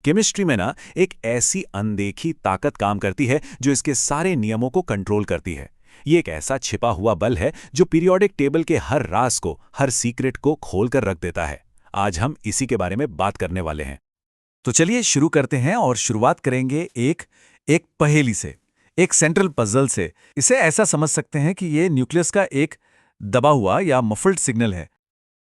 Chemistry में ना एक ऐसी अनदेखी ताकत काम करती है जो इसके सारे नियमों को कंट्रोल करती है। ये एक ऐसा छिपा हुआ बल है जो पीरियोडिक टेबल के हर राज को, हर सीक्रेट को खोल कर रख देता है। आज हम इसी के बारे में बात करने वाले हैं। तो चलिए शुरू करते हैं और शुरुआत करेंगे एक एक पहेली से, एक सेंट्रल पजल से। इसे ऐसा समझ सकते हैं कि ये न्यूक्लियस का एक दबा हुआ या मफल्ड सिग्नल है।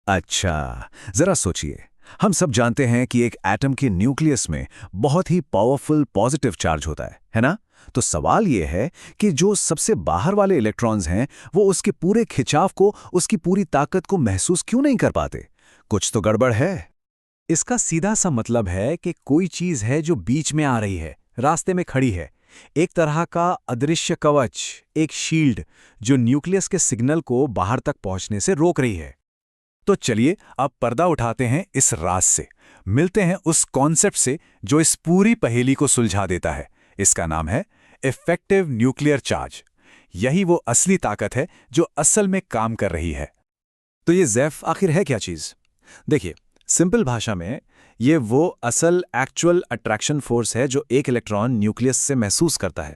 अच्छा, जरा सोचिए। हम सब जानते हैं कि एक एटम के न्यूक्लियस में बहुत ही पावरफुल पॉजिटिव चार्ज होता है ना? तो सवाल यह है कि जो सबसे बाहर वाले इलेक्ट्रॉन्स हैं, वो उसके पूरे खिंचाव को, उसकी पूरी ताकत को महसूस क्यों नहीं कर पाते? कुछ तो गड़बड़ है। इसका सीधा सा मतलब है कि कोई चीज है जो बीच में आ रही है, रास्ते में खड़ी है। एक तरह का अदृश्य कवच, एक शील्ड जो न्यूक्लियस के सिग्नल को बाहर तक पहुंचने से रोक रही है। तो चलिए अब पर्दा उठाते हैं इस राज से, मिलते हैं उस कॉन्सेप्ट से जो इस पूरी पहेली को सुलझा देता है। इसका नाम है इफेक्टिव न्यूक्लियर चार्ज। यही वो असली ताकत है जो असल में काम कर रही है। तो ये ज़ेफ आखिर है क्या चीज? देखिए, सिंपल भाषा में ये वो असल एक्चुअल अट्रैक्शन फोर्स है जो एक इलेक्ट्रॉन न्यूक्लियस से महसूस करता है।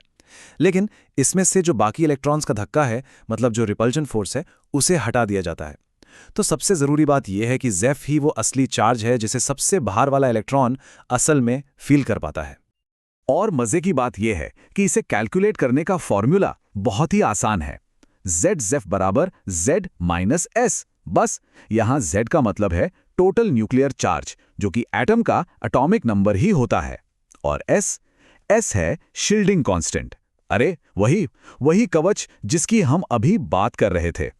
लेकिन इसमें से जो बाकी इलेक्ट्रॉन्स का धक्का है, मतलब जो रिपल्जन फोर्स है, उसे हटा दिया जाता है। तो सबसे जरूरी बात यह है कि ज़ेफ ही वो असली चार्ज है जिसे सबसे बाहर वाला इलेक्ट्रॉन असल में फील कर पाता है। और मजे की बात यह है कि इसे कैलकुलेट करने का फॉर्मूला बहुत ही आसान है। ZZEF बराबर Z माइनस S। बस यहां Z का मतलब है टोटल न्यूक्लियर चार्ज, जो कि एटम का एटॉमिक नंबर ही होता है, और S है शील्डिंग कांस्टेंट। अरे वही कवच जिसकी हम अभी बात कर रहे थे।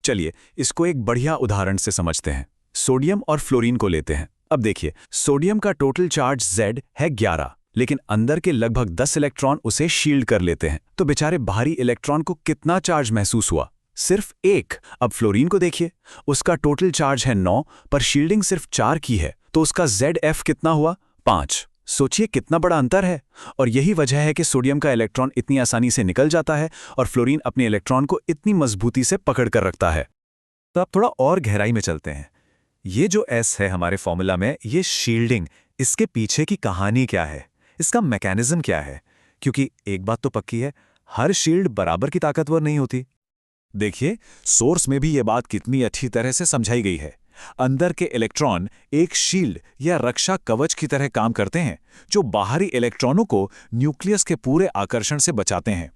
चलिए इसको एक बढ़िया उदाहरण से समझते हैं। सोडियम और फ्लोरीन को लेते हैं। अब देखिए, सोडियम का टोटल चार्ज Z है 11, लेकिन अंदर के लगभग 10 इलेक्ट्रॉन उसे शील्ड कर लेते हैं। तो बेचारे बाहरी इलेक्ट्रॉन को कितना चार्ज महसूस हुआ? सिर्फ 1। अब फ्लोरीन को देखिए, उसका टोटल चार्ज है 9, पर शील्डिंग सिर्फ 4 की है, तो उसका ZF कितना हुआ? 5। सोचिए कितना बड़ा अंतर है। और यही वजह है कि सोडियम का इलेक्ट्रॉन इतनी आसानी से निकल जाता है और फ्लोरीन अपने इलेक्ट्रॉन को इतनी मजबूती से पकड़ कर रखता है। तो अब थोड़ा और गहराई में चलते हैं। ये जो S है हमारे फॉर्मूला में, ये शील्डिंग, इसके पीछे की कहानी क्या है? इसका मैकेनिज्म क्या है? क्योंकि एक बात तो पक्की है, हर शील्ड बराबर की ताकतवर नहीं होती। देखिए, सोर्स में भी ये बात कितनी अच्छी तरह से समझाई गई है। अंदर के इलेक्ट्रॉन एक शील्ड या रक्षा कवच की तरह काम करते हैं, जो बाहरी इलेक्ट्रॉनों को न्यूक्लियस के पूरे आकर्षण से बचाते हैं।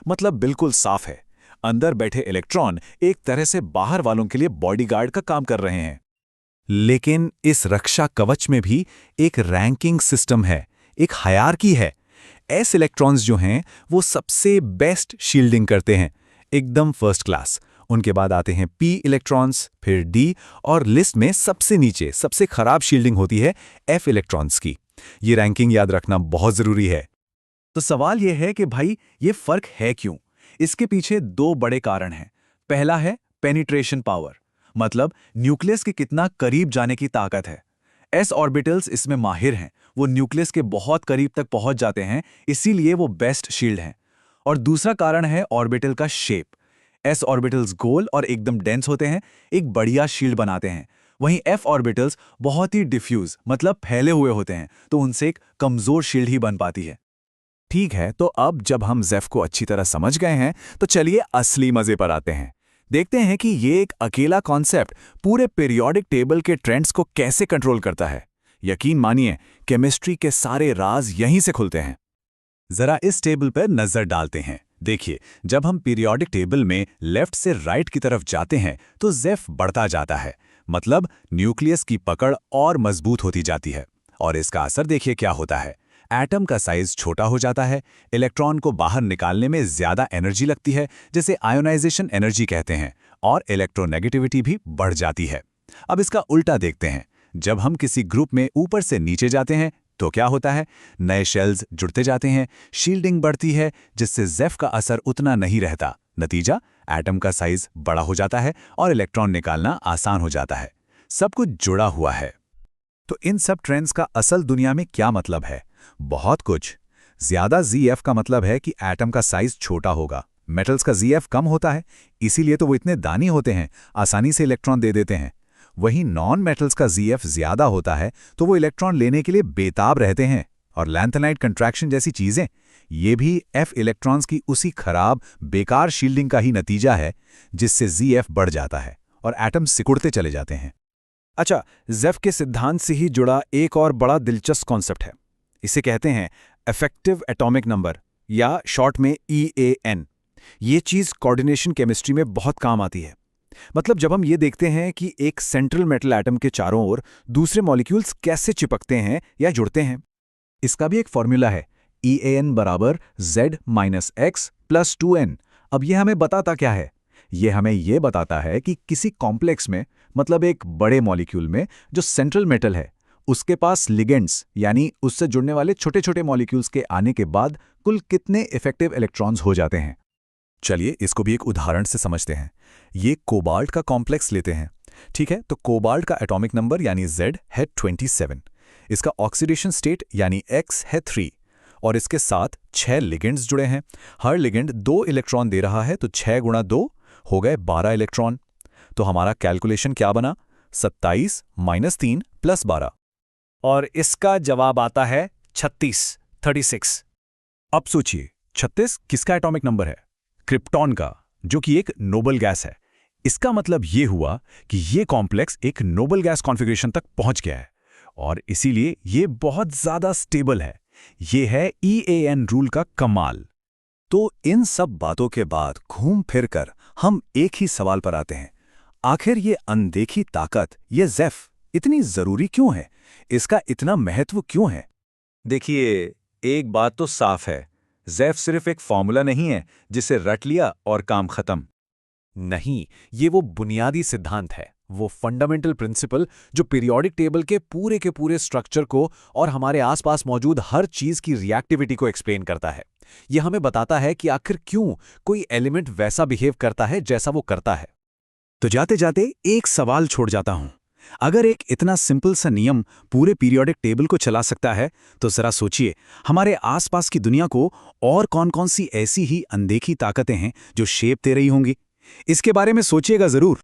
मतलब बिल्कुल साफ है, अंदर बैठे इलेक्ट्रॉन एक तरह से बाहर वालों के लिए बॉडीगार्ड का काम कर रहे हैं। लेकिन इस रक्षा कवच में भी एक रैंकिंग सिस्टम है, एक हायरार्की है। S इलेक्ट्रॉन्स जो हैं वो सबसे बेस्ट शील्डिंग करते हैं, एकदम फर्स्ट क्लास। उनके बाद आते हैं P इलेक्ट्रॉन्स, फिर D, और लिस्ट में सबसे नीचे सबसे खराब शील्डिंग होती है F इलेक्ट्रॉन्स की। ये रैंकिंग याद रखना बहुत जरूरी है। तो सवाल यह है कि भाई ये फर्क है क्यों? इसके पीछे 2 बड़े कारण हैं। पहला है पेनिट्रेशन पावर, मतलब न्यूक्लियस के कितना करीब जाने की ताकत है। S ऑर्बिटल्स इसमें माहिर हैं, वो न्यूक्लियस के बहुत करीब तक पहुंच जाते हैं, इसीलिए वो बेस्ट शील्ड हैं। और दूसरा कारण है ऑर्बिटल का शेप। S ऑर्बिटल्स गोल और एकदम डेंस होते हैं, एक बढ़िया शील्ड बनाते हैं। वहीं F ऑर्बिटल्स बहुत ही डिफ्यूज, मतलब फैले हुए होते हैं, तो उनसे एक कमजोर शील्ड ही बन पाती है। ठीक है, तो अब जब हम ज़ेफ को अच्छी तरह समझ गए हैं, तो चलिए असली मजे पर आते हैं। देखते हैं कि ये एक अकेला कॉन्सेप्ट पूरे पीरियोडिक टेबल के ट्रेंड्स को कैसे कंट्रोल करता है। यकीन मानिए, केमिस्ट्री के सारे राज यहीं से खुलते हैं। जरा इस टेबल पर नजर डालते हैं। देखिए, जब हम पीरियोडिक टेबल में लेफ्ट से राइट की तरफ जाते हैं तो ज़ेफ बढ़ता जाता है, मतलब न्यूक्लियस की पकड़ और मजबूत होती जाती है। और इसका असर देखिए क्या होता है। एटम का साइज छोटा हो जाता है, इलेक्ट्रॉन को बाहर निकालने में ज्यादा एनर्जी लगती है, जिसे आयोनाइजेशन एनर्जी कहते हैं, और इलेक्ट्रोनेगेटिविटी भी बढ़ जाती है। अब इसका उल्टा देखते हैं। जब हम किसी ग्रुप में ऊपर से नीचे जाते हैं तो क्या होता है? नए शेल्स जुड़ते जाते हैं, शील्डिंग बढ़ती है, जिससे ज़ेफ का असर उतना नहीं रहता। नतीजा, एटम का साइज बड़ा हो जाता है और इलेक्ट्रॉन निकालना आसान हो जाता है। सब कुछ जुड़ा हुआ है। तो इन सब ट्रेंड्स का असल दुनिया में क्या मतलब है? बहुत कुछ। ज्यादा ZF का मतलब है कि एटम का साइज छोटा होगा। मेटल्स का ZF कम होता है, इसीलिए तो वो इतने दानी होते हैं, आसानी से इलेक्ट्रॉन दे देते हैं। वहीं नॉन मेटल्स का ZF ज्यादा होता है तो वो इलेक्ट्रॉन लेने के लिए बेताब रहते हैं। और लैंथेनाइट कंट्रैक्शन जैसी चीजें, ये भी F इलेक्ट्रॉन्स की उसी खराब बेकार शील्डिंग का ही नतीजा है, जिससे ZF बढ़ जाता है और एटम सिकुड़ते चले जाते हैं। अच्छा, ज़ेफ के सिद्धांत से ही जुड़ा एक और बड़ा दिलचस्प कॉन्सेप्ट है। इसे कहते हैं इफेक्टिव एटॉमिक नंबर, या शॉर्ट में EAN। ये चीज़ कोऑर्डिनेशन केमिस्ट्री में बहुत काम आती है। मतलब जब हम ये देखते हैं कि एक सेंट्रल मेटल एटम के चारों ओर दूसरे मॉलिक्यूल्स कैसे चिपकते हैं या जुड़ते हैं। इसका भी एक फॉर्मूला है, EAN बराबर Z-X + 2N। अब ये हमें बताता क्या है? ये हमें ये बताता है कि किसी कॉम्प्लेक्स में, मतलब एक बड़े मॉलिक्यूल में जो सेंट्रल मेटल है, उसके पास लिगेंड्स यानी उससे जुड़ने वाले छोटे छोटे मॉलिक्यूल्स के आने के बाद कुल कितने इफेक्टिव इलेक्ट्रॉन्स हो जाते हैं। चलिए इसको भी एक उदाहरण से समझते हैं। ये कोबाल्ट का कॉम्प्लेक्स लेते हैं, ठीक है? तो कोबाल्ट का एटॉमिक नंबर यानी Z है 27, इसका ऑक्सीडेशन स्टेट यानी X है 3, और इसके साथ 6 लिगेंड्स जुड़े हैं। हर लिगेंड 2 इलेक्ट्रॉन दे रहा है, तो 6 × 2 हो गए 12 इलेक्ट्रॉन। तो हमारा कैलकुलेशन क्या बना? 27 - 3 + 12। और इसका जवाब आता है 36। अब सोचिए, 36 किसका एटॉमिक नंबर है? क्रिप्टॉन का, जो कि एक नोबल गैस है। इसका मतलब ये हुआ कि ये कॉम्प्लेक्स एक नोबल गैस कॉन्फ़िगरेशन तक पहुंच गया है, और इसीलिए ये बहुत ज्यादा स्टेबल है। ये है EAN रूल का कमाल। तो इन सब बातों के बाद घूम फिर कर हम एक ही सवाल पर आते हैं, आखिर ये अनदेखी ताकत, ये ज़ेफ इतनी जरूरी क्यों है? इसका इतना महत्व क्यों है? देखिए, एक बात तो साफ है, ज़ेफ सिर्फ एक फॉर्मूला नहीं है जिसे रट लिया और काम खत्म। नहीं, ये वो बुनियादी सिद्धांत है, वो फंडामेंटल प्रिंसिपल जो पीरियोडिक टेबल के पूरे स्ट्रक्चर को और हमारे आसपास मौजूद हर चीज की रिएक्टिविटी को एक्सप्लेन करता है। ये हमें बताता है कि आखिर क्यों कोई एलिमेंट वैसा बिहेव करता है जैसा वो करता है। तो जाते जाते एक सवाल छोड़ जाता हूं, अगर एक इतना सिंपल सा नियम पूरे पीरियोडिक टेबल को चला सकता है, तो जरा सोचिए हमारे आसपास की दुनिया को और कौन-कौन सी ऐसी ही अनदेखी ताकतें हैं जो शेप दे रही होंगी। इसके बारे में सोचिएगा जरूर।